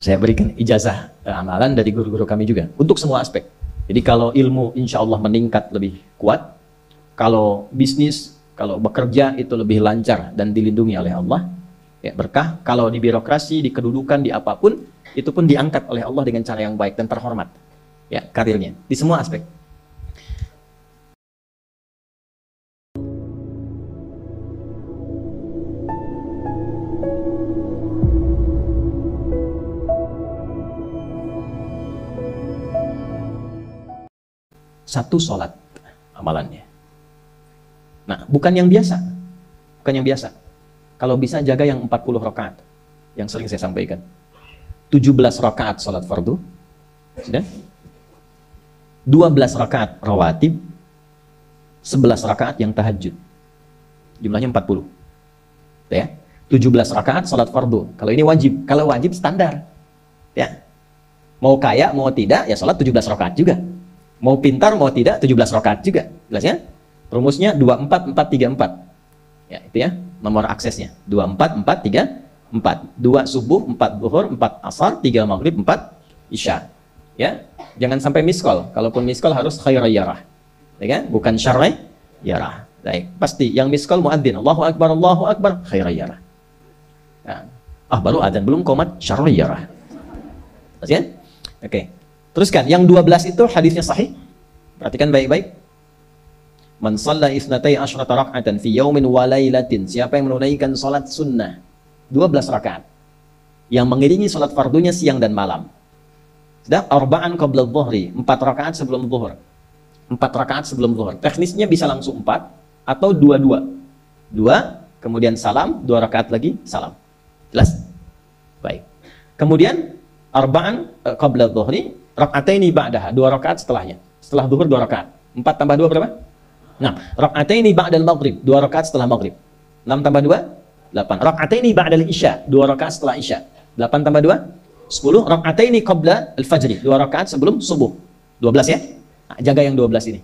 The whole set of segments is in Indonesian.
Saya berikan ijazah amalan dari guru-guru kami juga untuk semua aspek. Jadi kalau ilmu insya Allah meningkat lebih kuat, kalau bisnis, kalau bekerja itu lebih lancar dan dilindungi oleh Allah, ya berkah. Kalau di birokrasi, di kedudukan, di apapun, itu pun diangkat oleh Allah dengan cara yang baik dan terhormat. Ya, karirnya di semua aspek. Satu sholat amalannya. Nah, bukan yang biasa. Bukan yang biasa. Kalau bisa jaga yang 40 rakaat. Yang sering saya sampaikan. 17 rakaat sholat fardu. Sudah? 12 rakaat rawatib. 11 rakaat yang tahajud. Jumlahnya 40. Ya. 17 rakaat sholat fardu. Kalau ini wajib. Kalau wajib standar. Ya. Mau kaya, mau tidak, ya sholat 17 rakaat juga. Mau pintar, mau tidak, 17 rakaat juga. Jelas ya? Rumusnya 24-4-3-4. Ya, itu ya, nomor aksesnya. 24-4-3-4. 2 subuh, 4 zuhur, 4 asar, 3 maghrib, 4 isya. Ya, jangan sampai miskol. Kalaupun miskol harus khairiyarah. Ya kan? Bukan syarriyarah. Baik, pasti yang miskol muadzin. Allahu akbar, khairiyarah. Ya. Baru adzan, belum qomat syarriyarah. Jelas ya? Oke. Teruskan, yang 12 itu hadisnya sahih. Perhatikan baik-baik. Man shalla isnatai asyrata rak'atan fi yaumin wa lailatin. Siapa yang menunaikan salat sunnah 12 rakaat yang mengiringi salat fardunya siang dan malam. Sudah arba'an qabla dhuhri, 4 rakaat sebelum zuhur. 4 rakaat sebelum zuhur. Teknisnya bisa langsung 4 atau 2-2. 2, kemudian salam, 2 rakaat lagi salam. Jelas? Baik. Kemudian arba'an qabla dhuhri, rak'ataini ba'daha, 2 rakaat setelahnya. Setelah zuhur 2 rakaat. 4 tambah 2 berapa? 6. Rak'ataini ba'dal maghrib, 2 rakaat setelah maghrib. 6 tambah 2, 8. Rak'ataini ba'dal isya, 2 rakaat setelah isya. 8 tambah 2, 10. Rak'ataini qabla al-fajri, 2 rakaat sebelum subuh. 12 ya? Nah, jaga yang 12 ini.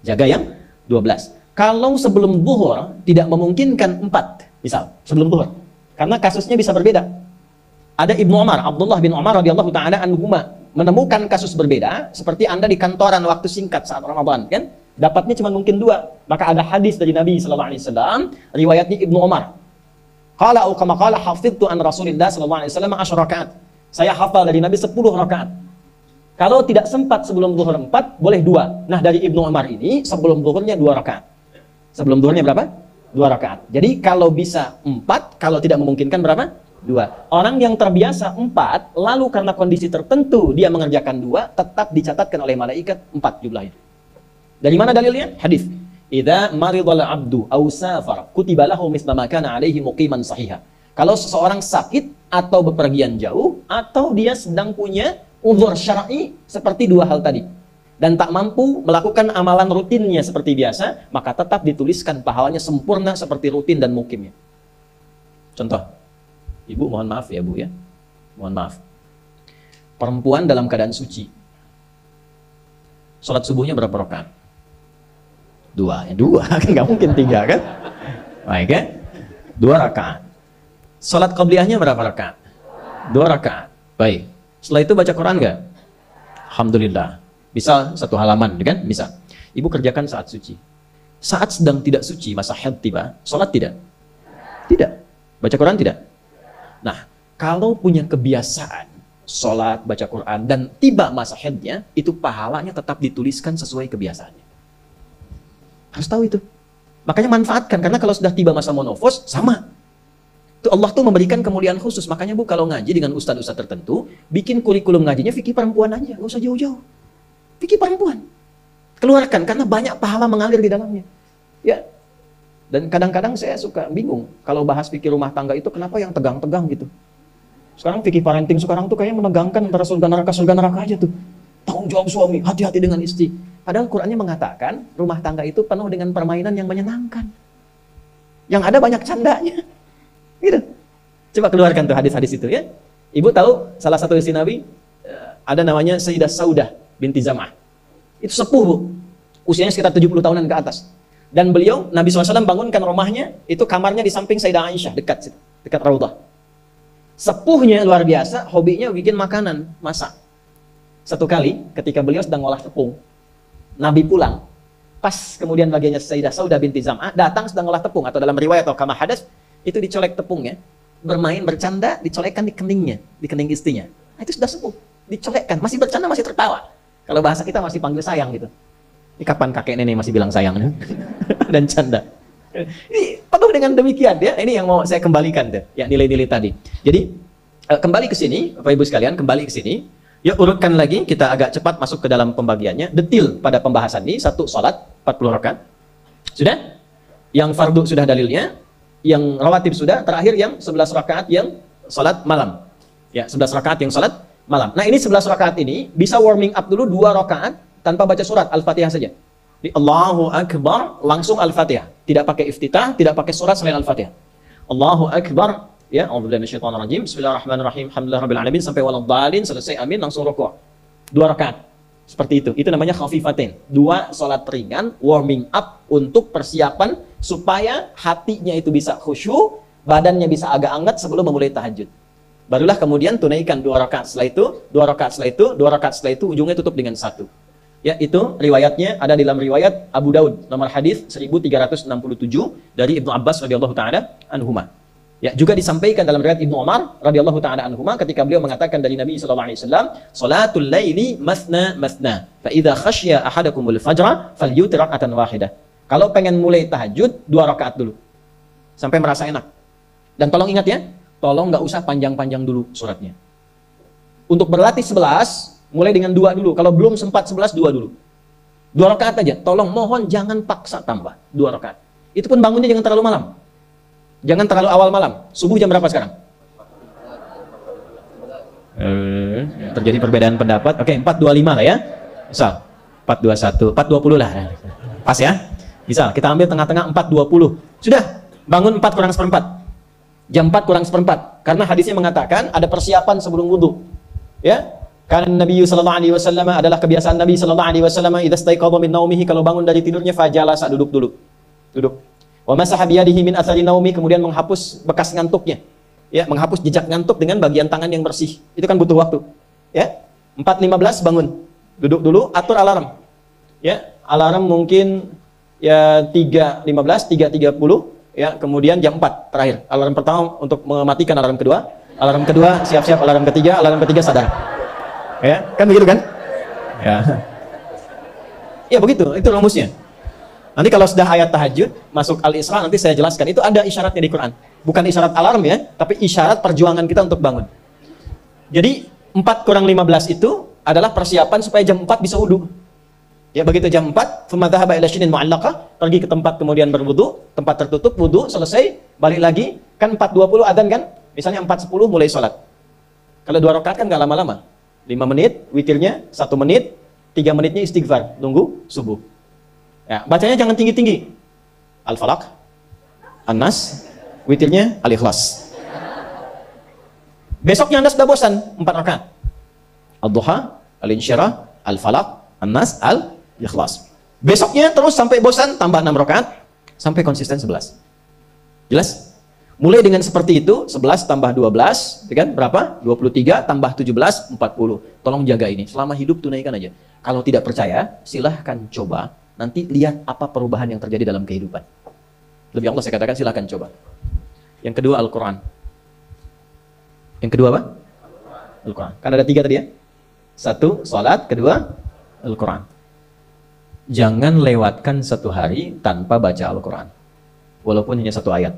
Jaga yang 12. Kalau sebelum zuhur tidak memungkinkan 4, misal sebelum zuhur. Karena kasusnya bisa berbeda. Ada Ibnu Umar, Abdullah bin Umar radhiyallahu taala anhuma menemukan kasus berbeda, seperti Anda di kantoran waktu singkat saat Ramadan, kan? Dapatnya cuma mungkin 2. Maka ada hadis dari Nabi sallallahu alaihi wasallam, riwayatnya Ibnu Umar. Qala au kama qala hafidtu an Rasulillah sallallahu alaihi wasallam 10 rakaat. Saya hafal dari Nabi 10 rakaat. Kalau tidak sempat sebelum zuhur 4, boleh 2. Nah, dari Ibnu Umar ini sebelum zuhurnya 2 rakaat. Sebelum zuhurnya berapa? 2 rakaat. Jadi kalau bisa 4, kalau tidak memungkinkan berapa? 2. Orang yang terbiasa 4, lalu karena kondisi tertentu dia mengerjakan 2, tetap dicatatkan oleh malaikat 4 jumlahnya. Dari mana dalilnya? Hadis. Idza maridal abdu aw safar kutiba lahu mithla ma kana alaihi muqiman sahiha. Kalau seseorang sakit atau bepergian jauh atau dia sedang punya uzur syar'i seperti 2 hal tadi dan tak mampu melakukan amalan rutinnya seperti biasa, maka tetap dituliskan pahalanya sempurna seperti rutin dan mukimnya. Contoh. Ibu mohon maaf ya Bu ya. Mohon maaf. Perempuan dalam keadaan suci. Salat subuhnya berapa rakaat? 2. Ya 2, kan nggak mungkin 3 kan? Baik ya. 2 rakaat. Salat qabliyahnya berapa rakaat? 2 rakaat. Baik. Setelah itu baca Quran nggak? Alhamdulillah. Bisa 1 halaman kan? Bisa. Ibu kerjakan saat suci. Saat sedang tidak suci, masa haid tiba, salat tidak? Tidak. Baca Quran tidak? Nah, kalau punya kebiasaan sholat, baca Quran, dan tiba masa haidnya, itu pahalanya tetap dituliskan sesuai kebiasaannya. Harus tahu itu. Makanya manfaatkan, karena kalau sudah tiba masa monofos, sama. Itu Allah tuh memberikan kemuliaan khusus. Makanya Bu, kalau ngaji dengan ustadz-ustadz tertentu, bikin kurikulum ngajinya fikih perempuan aja, nggak usah jauh-jauh. Fikih perempuan. Keluarkan, karena banyak pahala mengalir di dalamnya. Ya. Dan kadang-kadang saya suka bingung kalau bahas fikih rumah tangga itu kenapa yang tegang-tegang gitu. Sekarang fikih parenting sekarang tuh kayaknya menegangkan antara surga neraka aja tuh. Tanggung jawab suami, hati-hati dengan istri. Padahal Qur'annya mengatakan rumah tangga itu penuh dengan permainan yang menyenangkan. Yang ada banyak candanya. Gitu. Coba keluarkan tuh hadis-hadis itu ya. Ibu tahu salah satu istri Nabi ada namanya Sayyidah Saudah binti Zam'ah. Itu sepuh Bu. Usianya sekitar 70 tahunan ke atas. Dan beliau, Nabi SAW bangunkan rumahnya, itu kamarnya di samping Sayyidah Aisyah, dekat Raudhah. Sepuhnya luar biasa, hobinya bikin makanan, masak. Satu kali ketika beliau sedang ngolah tepung, Nabi pulang. Pas kemudian bagiannya Sayyidah Saudah binti Zam'ah datang sedang ngolah tepung, atau dalam riwayat atau kama hadas itu dicolek tepungnya, bermain bercanda, dicolekkan di keningnya, di kening istrinya. Nah, itu sudah sepuh, dicolekkan, masih bercanda, masih tertawa. Kalau bahasa kita masih panggil sayang gitu. Ini kapan kakek nenek masih bilang sayang dan canda. Ini penuh dengan demikian ya. Ini yang mau saya kembalikan deh, ya nilai-nilai tadi. Jadi kembali ke sini, Bapak Ibu sekalian, kembali ke sini. Ya urutkan lagi, kita agak cepat masuk ke dalam pembagiannya. Detil pada pembahasan ini, satu salat 40 rakaat. Sudah? Yang fardu sudah dalilnya, yang rawatib sudah, terakhir yang 11 rakaat yang salat malam. Ya, 11 rakaat yang salat malam. Nah, ini 11 rakaat ini bisa warming up dulu 2 rakaat tanpa baca surat Al-Fatihah saja. Di Allahu Akbar langsung Al-Fatihah, tidak pakai iftitah, tidak pakai surat selain Al-Fatihah. Allahu Akbar. Ya, a'udzubillahi minasyaitonir rajim. Bismillahirrahmanirrahim. Alhamdulillahirabbil alamin sampai waladhdallin, selesai amin langsung rukuk. 2 rakaat. Seperti itu. Itu namanya khafifatain. 2 salat ringan, warming up untuk persiapan supaya hatinya itu bisa khusyuk, badannya bisa agak hangat sebelum memulai tahajud. Barulah kemudian tunaikan 2 rakaat setelah itu, 2 rakaat setelah itu, 2 rakaat setelah itu, ujungnya tutup dengan 1. Ya, itu riwayatnya ada dalam riwayat Abu Daud, nomor hadis 1367 dari Ibnu Abbas radhiyallahu taala anhuma. Ya, juga disampaikan dalam riwayat Ibnu Umar radhiyallahu taala anhuma ketika beliau mengatakan dari Nabi sallallahu alaihi wasallam, "Salatul laili masna masna, fa idza khasya ahadakumul fajra falyutir rak'atan wahidah." Kalau pengen mulai tahajud 2 rakaat dulu. Sampai merasa enak. Dan tolong ingat ya, tolong nggak usah panjang-panjang dulu suratnya. Untuk berlatih 11, mulai dengan 2 dulu. Kalau belum sempat 11, 2 dulu. 2 rakaat aja. Tolong mohon jangan paksa tambah 2 rakaat. Itu pun bangunnya jangan terlalu malam. Jangan terlalu awal malam. Subuh jam berapa sekarang? Terjadi perbedaan pendapat. Oke, 4.25 lah ya. Misal 4.21, 4.20 lah. Pas ya. Misal kita ambil tengah-tengah 4.20. Sudah, bangun 4 kurang seperempat. Jam 4 kurang seperempat. Karena hadisnya mengatakan ada persiapan sebelum wudu. Ya. Karena Nabi sallallahu alaihi wasallam adalah kebiasaan Nabi sallallahu alaihi wasallam, idza staiqadha min naumihi, kalau bangun dari tidurnya fajalasa, duduk dulu. Duduk. Wa masaha biyadihi min athari naumi, kemudian menghapus bekas ngantuknya. Ya, menghapus jejak ngantuk dengan bagian tangan yang bersih. Itu kan butuh waktu. Ya. 4.15 bangun. Duduk dulu, atur alarm. Ya, alarm mungkin ya 3.15, 3.30, ya, kemudian jam 4 terakhir. Alarm pertama untuk mematikan alarm kedua. Alarm kedua siap-siap, alarm ketiga sadar. Ya, kan begitu kan? Ya. Ya begitu, itu rumusnya. Nanti kalau sudah ayat tahajud, masuk Al-Isra, nanti saya jelaskan. Itu ada isyaratnya di Quran. Bukan isyarat alarm ya, tapi isyarat perjuangan kita untuk bangun. Jadi 4 kurang 15 itu adalah persiapan supaya jam 4 bisa wudu. Ya begitu jam 4, thumma dhahaba ila shinin mu'allaqah, pergi ke tempat kemudian berwudu, tempat tertutup, wudu, selesai, balik lagi, kan 4.20 adzan kan? Misalnya 4.10 mulai sholat. Kalau 2 rakaat kan nggak lama-lama. 5 menit, witirnya 1 menit, 3 menitnya istighfar, nunggu subuh. Ya, bacanya jangan tinggi-tinggi. Al-Falaq, An-Nas, witirnya Al-Ikhlas. Besoknya Anda sudah bosan, 4 rakaat. Al-Duha, Al-Insyirah, Al-Falaq, An-Nas, Al-Ikhlas. Besoknya terus sampai bosan, tambah 6 rakaat, sampai konsisten 11. Jelas? Mulai dengan seperti itu, 11 tambah 12, kan? Berapa? 23 tambah 17, 40. Tolong jaga ini, selama hidup tunaikan aja. Kalau tidak percaya, silahkan coba. Nanti lihat apa perubahan yang terjadi dalam kehidupan. Lebih Allah saya katakan silahkan coba. Yang kedua Al-Quran. Yang kedua apa? Al-Quran. Kan ada 3 tadi ya. 1, salat. Kedua, Al-Quran. Jangan lewatkan 1 hari tanpa baca Al-Quran. Walaupun hanya 1 ayat.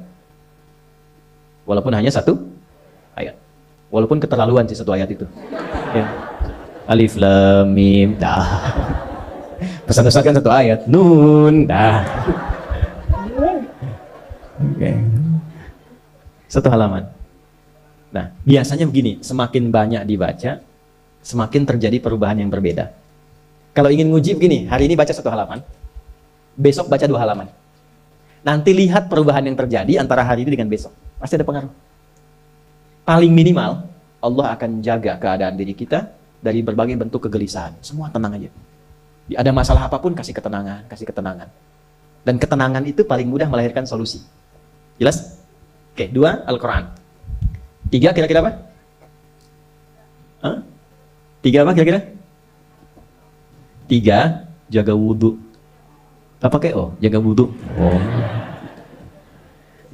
Walaupun hanya 1 ayat. Walaupun keterlaluan sih 1 ayat itu. Ya. Alif, Lam, Mim, dah. Pesan Ustaz kan 1 ayat. Nun, dah. Oke. 1 halaman. Nah, biasanya begini, semakin banyak dibaca, semakin terjadi perubahan yang berbeda. Kalau ingin nguji begini, hari ini baca 1 halaman, besok baca 2 halaman. Nanti lihat perubahan yang terjadi antara hari ini dengan besok. Pasti ada pengaruh. Paling minimal, Allah akan jaga keadaan diri kita dari berbagai bentuk kegelisahan. Semua tenang aja. Ada masalah apapun, kasih ketenangan, kasih ketenangan. Dan ketenangan itu paling mudah melahirkan solusi. Jelas? Oke, 2, Al-Quran. Tiga kira-kira apa? Hah? Tiga apa kira-kira? Tiga, jaga wudhu. Apa pakai oh, jaga wudhu. Oh.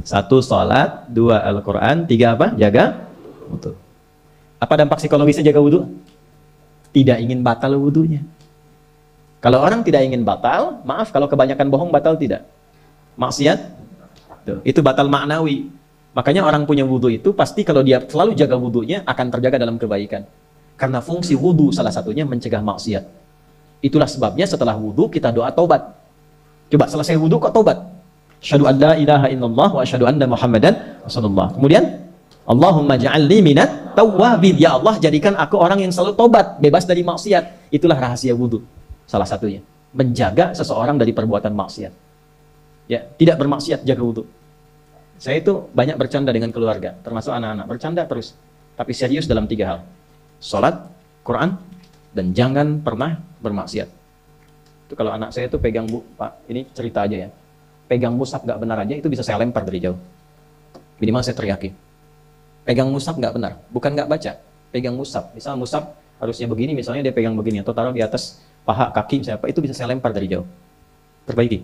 Satu, sholat. Dua, Al-Quran. Tiga apa? Jaga wudhu. Apa dampak psikologisnya jaga wudhu? Tidak ingin batal wudhunya. Kalau orang tidak ingin batal, maaf kalau kebanyakan bohong batal tidak? Maksiat? Tuh, itu batal maknawi. Makanya orang punya wudhu itu pasti kalau dia selalu jaga wudhunya akan terjaga dalam kebaikan. Karena fungsi wudhu salah satunya mencegah maksiat. Itulah sebabnya setelah wudhu kita doa taubat. Coba selesai wudhu kok taubat. Asyhadu an la ilaha illallah wa asyhadu anna Muhammadan rasulullah. Kemudian Allahumma ja'alni minat tawwabin. Ya Allah, jadikan aku orang yang selalu taubat, bebas dari maksiat. Itulah rahasia wudhu. Salah satunya menjaga seseorang dari perbuatan maksiat. Ya, tidak bermaksiat, jaga wudhu. Saya itu banyak bercanda dengan keluarga, termasuk anak-anak. Bercanda terus, tapi serius dalam 3 hal. Salat, Quran, dan jangan pernah bermaksiat. Itu kalau anak saya itu pegang, Pak, ini cerita aja ya. Pegang mushaf nggak benar aja, itu bisa saya lempar dari jauh. Minimal saya teriaki. Pegang mushaf nggak benar, bukan nggak baca. Pegang mushaf, misal mushaf harusnya begini, misalnya dia pegang begini, atau taruh di atas paha, kaki, siapa, itu bisa saya lempar dari jauh. Perbaiki.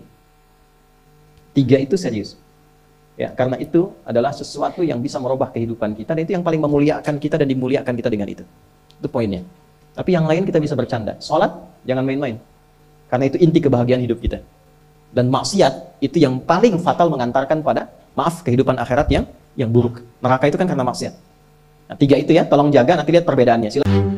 3 itu serius. Ya, karena itu adalah sesuatu yang bisa merubah kehidupan kita, dan itu yang paling memuliakan kita dan dimuliakan kita dengan itu. Itu poinnya. Tapi yang lain kita bisa bercanda. Sholat, jangan main-main. Karena itu inti kebahagiaan hidup kita. Dan maksiat, itu yang paling fatal mengantarkan pada, maaf, kehidupan akhirat yang buruk. Neraka itu kan karena maksiat. Nah, 3 itu ya, tolong jaga, nanti lihat perbedaannya. Silakan.